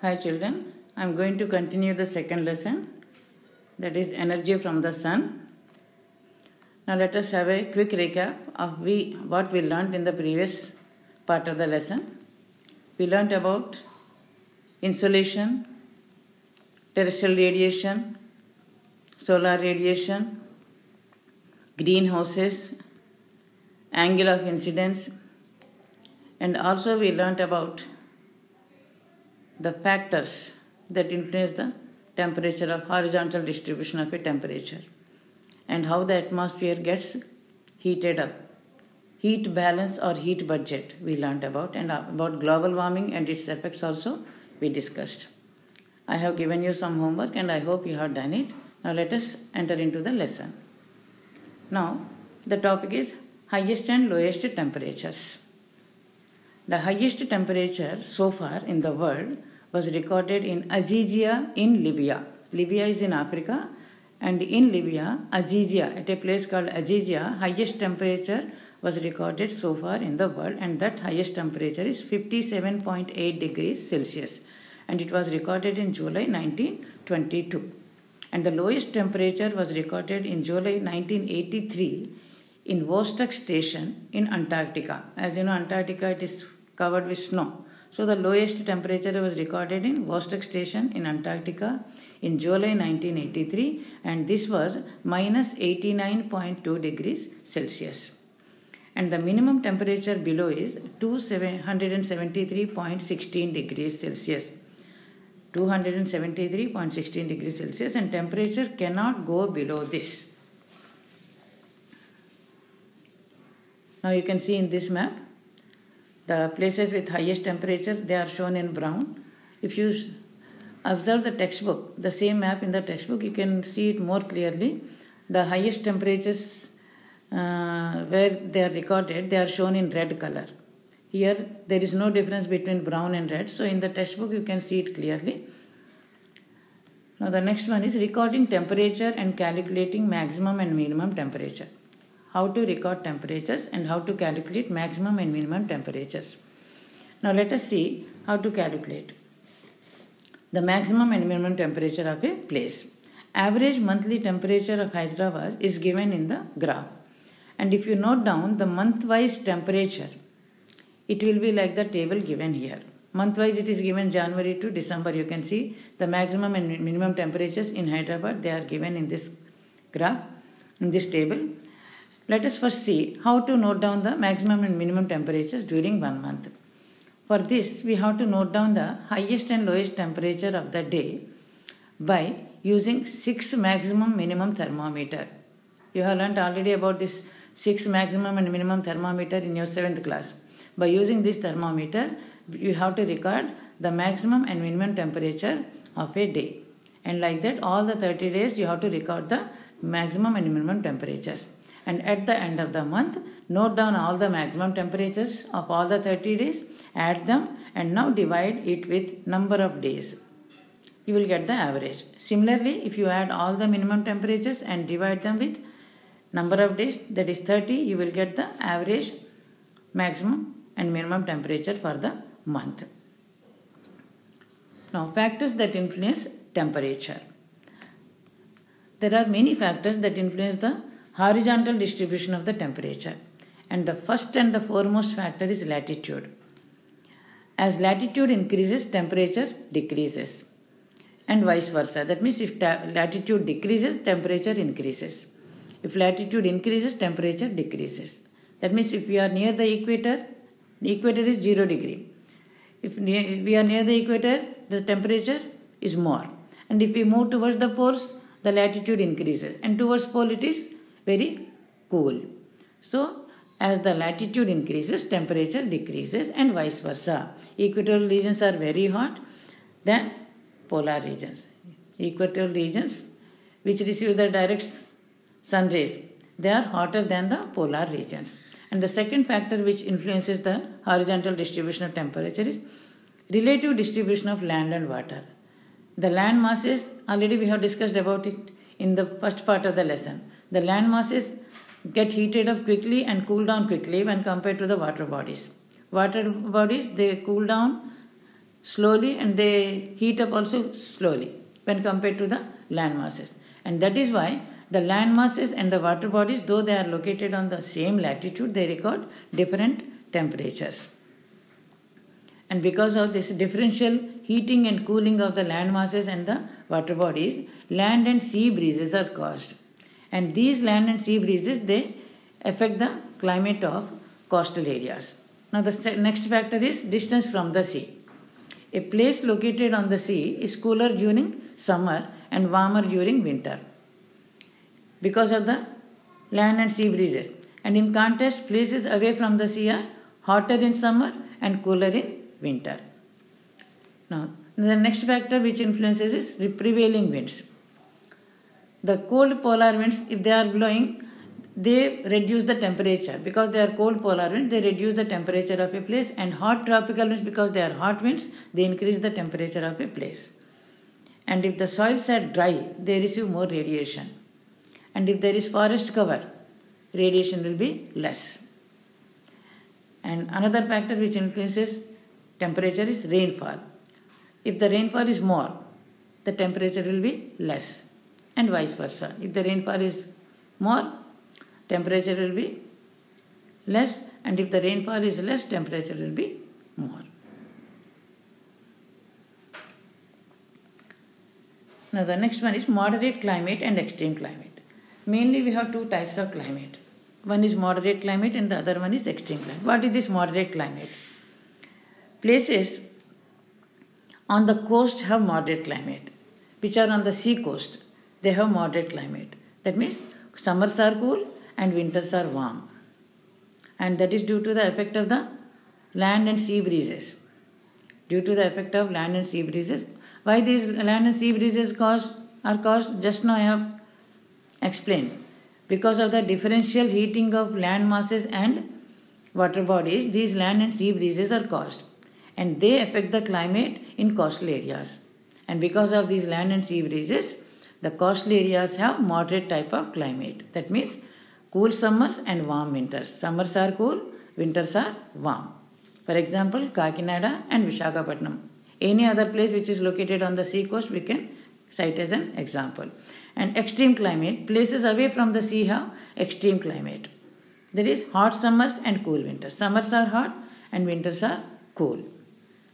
Hi children, I am going to continue the second lesson, that is energy from the sun. Now let us have a quick recap of what we learned in the previous part of the lesson. We learnt about insolation, terrestrial radiation, solar radiation, greenhouses, angle of incidence, and also we learnt about the factors that influence the temperature of horizontal distribution of a temperature and how the atmosphere gets heated up. Heat balance or heat budget we learnt about, and about global warming and its effects also we discussed. I have given you some homework and I hope you have done it. Now let us enter into the lesson. Now the topic is highest and lowest temperatures. The highest temperature so far in the world was recorded in Azizia in Libya. Libya is in Africa, and in Libya, Azizia, at a place called Azizia, highest temperature was recorded so far in the world, and that highest temperature is 57.8 degrees Celsius, and it was recorded in July 1922. And the lowest temperature was recorded in July 1983 in Vostok Station in Antarctica. As you know, Antarctica, it is covered with snow. So the lowest temperature was recorded in Vostok Station in Antarctica in July 1983, and this was minus 89.2 degrees Celsius. And the minimum temperature below is 273.16 degrees Celsius. 273.16 degrees Celsius, and temperature cannot go below this. Now you can see in this map the places with highest temperature, they are shown in brown. If you observe the textbook, the same map in the textbook, you can see it more clearly. The highest temperatures where they are recorded, they are shown in red color. Here there is no difference between brown and red, so in the textbook you can see it clearly. Now the next one is recording temperature and calculating maximum and minimum temperature. How to record temperatures and how to calculate maximum and minimum temperatures. Now let us see how to calculate the maximum and minimum temperature of a place. Average monthly temperature of Hyderabad is given in the graph, and if you note down the month-wise temperature, it will be like the table given here. Month-wise it is given January to December. You can see the maximum and minimum temperatures in Hyderabad, they are given in this graph, in this table. Let us first see how to note down the maximum and minimum temperatures during 1 month. For this, we have to note down the highest and lowest temperature of the day by using 6 maximum minimum thermometer. You have learnt already about this 6 maximum and minimum thermometer in your 7th class. By using this thermometer, you have to record the maximum and minimum temperature of a day. And like that, all the 30 days you have to record the maximum and minimum temperatures. And at the end of the month, note down all the maximum temperatures of all the 30 days, add them, and now divide it with number of days. You will get the average. Similarly, if you add all the minimum temperatures and divide them with number of days, that is 30, you will get the average maximum and minimum temperature for the month. Now, factors that influence temperature. There are many factors that influence the horizontal distribution of the temperature, and the first and the foremost factor is latitude. As latitude increases, temperature decreases, and vice versa. That means if latitude decreases, temperature increases. If latitude increases, temperature decreases. That means if we are near the equator is 0 degree. If we are near the equator, the temperature is more. And if we move towards the poles, the latitude increases. And towards pole, it is very cool. So, as the latitude increases, temperature decreases, and vice versa. Equatorial regions are very hot than polar regions. Equatorial regions which receive the direct sun rays, they are hotter than the polar regions. And the second factor which influences the horizontal distribution of temperature is relative distribution of land and water. The land masses, already we have discussed about it in the first part of the lesson. The land masses get heated up quickly and cool down quickly when compared to the water bodies. Water bodies, they cool down slowly and they heat up also slowly when compared to the land masses. And that is why the land masses and the water bodies, though they are located on the same latitude, they record different temperatures. And because of this differential heating and cooling of the land masses and the water bodies, land and sea breezes are caused. And these land and sea breezes, they affect the climate of coastal areas. Now the next factor is distance from the sea. A place located on the sea is cooler during summer and warmer during winter because of the land and sea breezes. And in contrast, places away from the sea are hotter in summer and cooler in winter. Now, the next factor which influences is prevailing winds. The cold polar winds, if they are blowing, they reduce the temperature. Because they are cold polar winds, they reduce the temperature of a place. And hot tropical winds, because they are hot winds, they increase the temperature of a place. And if the soils are dry, they receive more radiation. And if there is forest cover, radiation will be less. And another factor which influences temperature is rainfall. If the rainfall is more, the temperature will be less, and vice versa. If the rainfall is more, temperature will be less, and if the rainfall is less, temperature will be more. Now the next one is moderate climate and extreme climate. Mainly we have two types of climate. One is moderate climate and the other one is extreme climate. What is this moderate climate? Places on the coast have moderate climate, which are on the sea coast, they have moderate climate. That means summers are cool and winters are warm. And that is due to the effect of the land and sea breezes. Due to the effect of land and sea breezes. Why these land and sea breezes are caused? Just now I have explained. Because of the differential heating of land masses and water bodies, these land and sea breezes are caused. And they affect the climate in coastal areas. And because of these land and sea breezes, the coastal areas have moderate type of climate. That means cool summers and warm winters. Summers are cool, winters are warm. For example, Kakinada and Visakhapatnam. Any other place which is located on the sea coast, we can cite as an example. And extreme climate, places away from the sea have extreme climate. There is hot summers and cool winters. Summers are hot and winters are cool.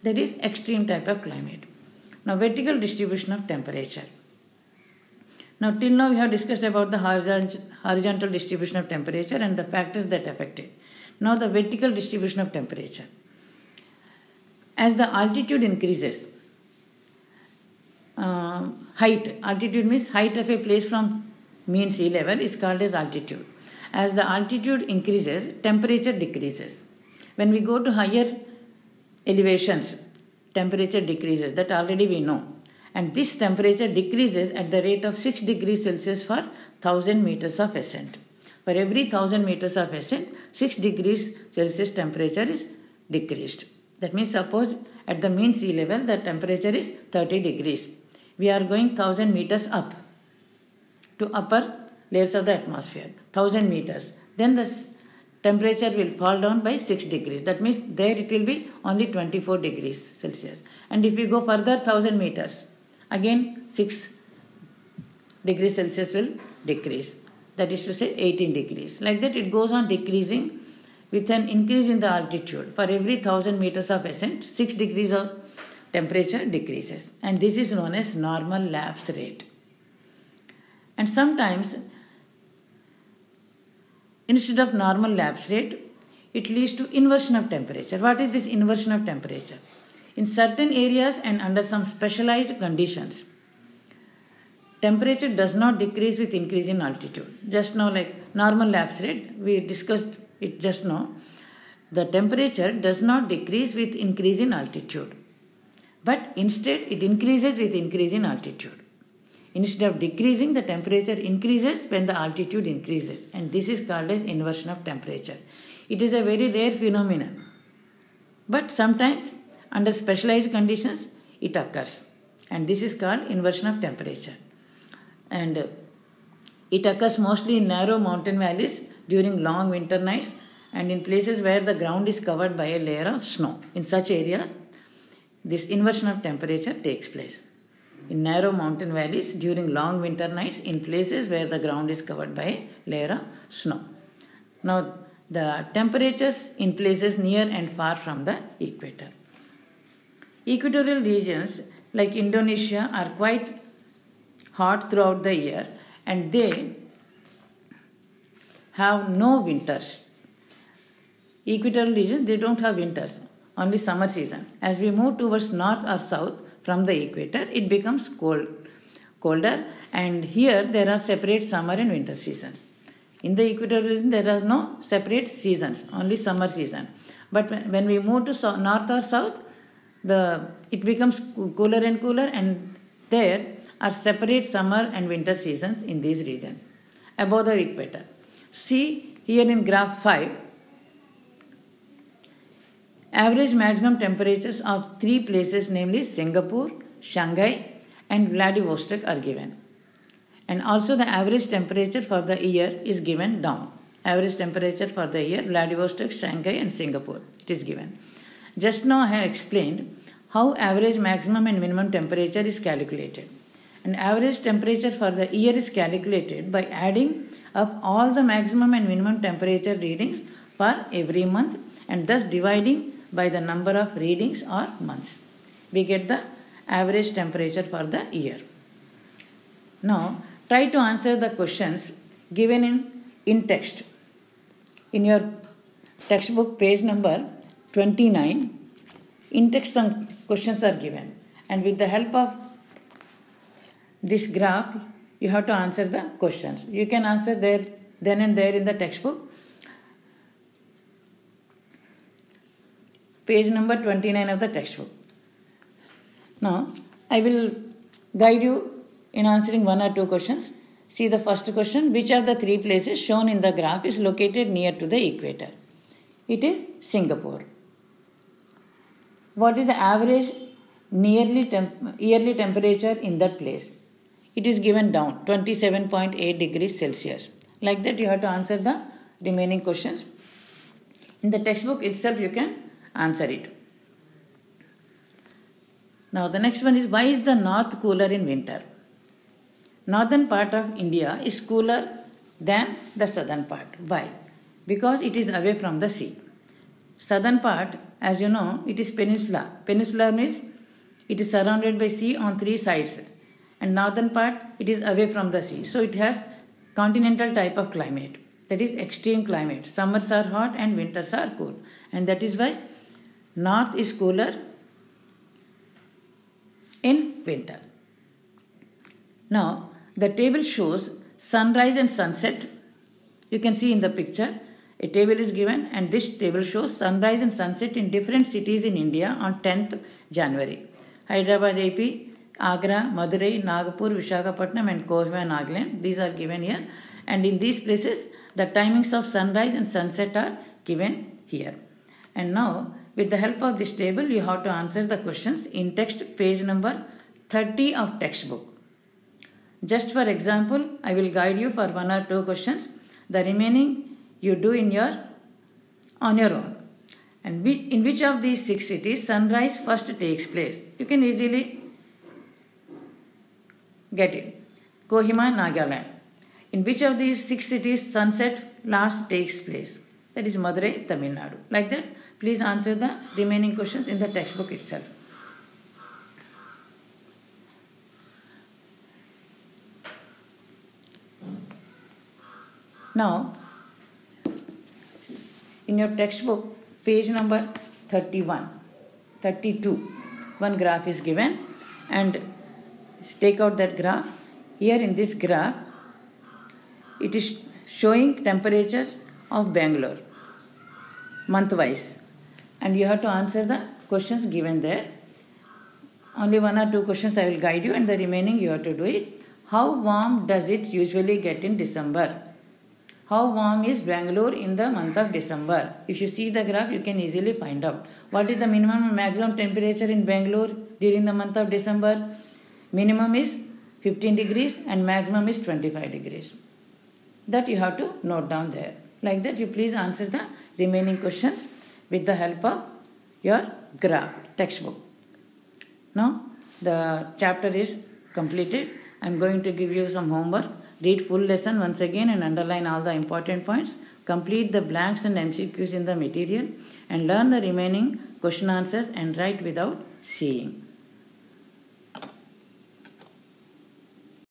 That is extreme type of climate. Now vertical distribution of temperature. Now till now we have discussed about the horizontal distribution of temperature and the factors that affect it. Now the vertical distribution of temperature. As the altitude increases, altitude means height of a place from mean sea level is called as altitude. As the altitude increases, temperature decreases. When we go to higher elevations, temperature decreases. That already we know. And this temperature decreases at the rate of 6 degrees Celsius for 1000 meters of ascent. For every 1000 meters of ascent, 6 degrees Celsius temperature is decreased. That means suppose at the mean sea level the temperature is 30 degrees. We are going 1000 meters up to upper layers of the atmosphere. 1000 meters. Then the temperature will fall down by 6 degrees. That means there it will be only 24 degrees Celsius. And if we go further 1000 meters, again 6 degrees Celsius will decrease. That is to say 18 degrees. Like that it goes on decreasing with an increase in the altitude. For every 1000 meters of ascent, 6 degrees of temperature decreases. And this is known as normal lapse rate. And sometimes instead of normal lapse rate, it leads to inversion of temperature. What is this inversion of temperature? In certain areas and under some specialized conditions, temperature does not decrease with increase in altitude. Just now, like normal lapse rate, we discussed it just now. The temperature does not decrease with increase in altitude, but instead it increases with increase in altitude. Instead of decreasing, the temperature increases when the altitude increases, and this is called as inversion of temperature. It is a very rare phenomenon, but sometimes under specialized conditions it occurs, and this is called inversion of temperature. And it occurs mostly in narrow mountain valleys during long winter nights and in places where the ground is covered by a layer of snow. In such areas, this inversion of temperature takes place. In narrow mountain valleys during long winter nights in places where the ground is covered by a layer of snow. Now, the temperatures in places near and far from the equator. Equatorial regions like Indonesia are quite hot throughout the year and they have no winters. Equatorial regions, they don't have winters, only summer season. As we move towards north or south from the equator, it becomes colder, and here there are separate summer and winter seasons. In the equatorial region, there are no separate seasons, only summer season. But when we move to north or south, it becomes cooler and cooler, and there are separate summer and winter seasons in these regions above the equator. See here in graph 5, average maximum temperatures of 3 places, namely Singapore, Shanghai and Vladivostok are given. And also the average temperature for the year is given down. Average temperature for the year, Vladivostok, Shanghai and Singapore, it is given. Just now I have explained how average maximum and minimum temperature is calculated. And average temperature for the year is calculated by adding up all the maximum and minimum temperature readings for every month and thus dividing by the number of readings or months. We get the average temperature for the year. Now, try to answer the questions given in text. In your textbook, page number 29, in text some questions are given. And with the help of this graph, you have to answer the questions. You can answer there, then and there in the textbook. Page number 29 of the textbook. Now, I will guide you in answering 1 or 2 questions. See the first question. Which of the 3 places shown in the graph is located near to the equator? It is Singapore. What is the average yearly temperature in that place? It is given down, 27.8 degrees Celsius. Like that you have to answer the remaining questions. In the textbook itself you can answer it. Now the next one is, why is the north cooler in winter? Northern part of India is cooler than the southern part. Why? Because it is away from the sea. Southern part, as you know, it is peninsula. Peninsula means it is surrounded by sea on 3 sides. And northern part, it is away from the sea. So it has continental type of climate. That is extreme climate. Summers are hot and winters are cool. And that is why north is cooler in winter. Now, the table shows sunrise and sunset. You can see in the picture, a table is given and this table shows sunrise and sunset in different cities in India on 10th January. Hyderabad, AP, Agra, Madurai, Nagpur, Visakhapatnam and Kohima, Nagaland. These are given here. And in these places, the timings of sunrise and sunset are given here. And now, with the help of this table, you have to answer the questions in text, page number 30 of textbook. Just for example, I will guide you for 1 or 2 questions. The remaining you do on your own. And in which of these 6 cities sunrise first takes place? You can easily get it. Kohima, Nagaland. In which of these 6 cities sunset last takes place? That is Madurai, Tamil Nadu. Like that, please answer the remaining questions in the textbook itself. Now, in your textbook, page number 31, 32, one graph is given, and take out that graph. Here in this graph, it is showing temperatures of Bangalore, month-wise. And you have to answer the questions given there. Only 1 or 2 questions I will guide you, and the remaining you have to do it. How warm does it usually get in December? How warm is Bangalore in the month of December? If you see the graph, you can easily find out. What is the minimum and maximum temperature in Bangalore during the month of December? Minimum is 15 degrees and maximum is 25 degrees. That you have to note down there. Like that, you please answer the remaining questions with the help of your graph textbook. Now the chapter is completed. I am going to give you some homework. Read full lesson once again and underline all the important points. Complete the blanks and MCQs in the material and learn the remaining question answers and write without seeing.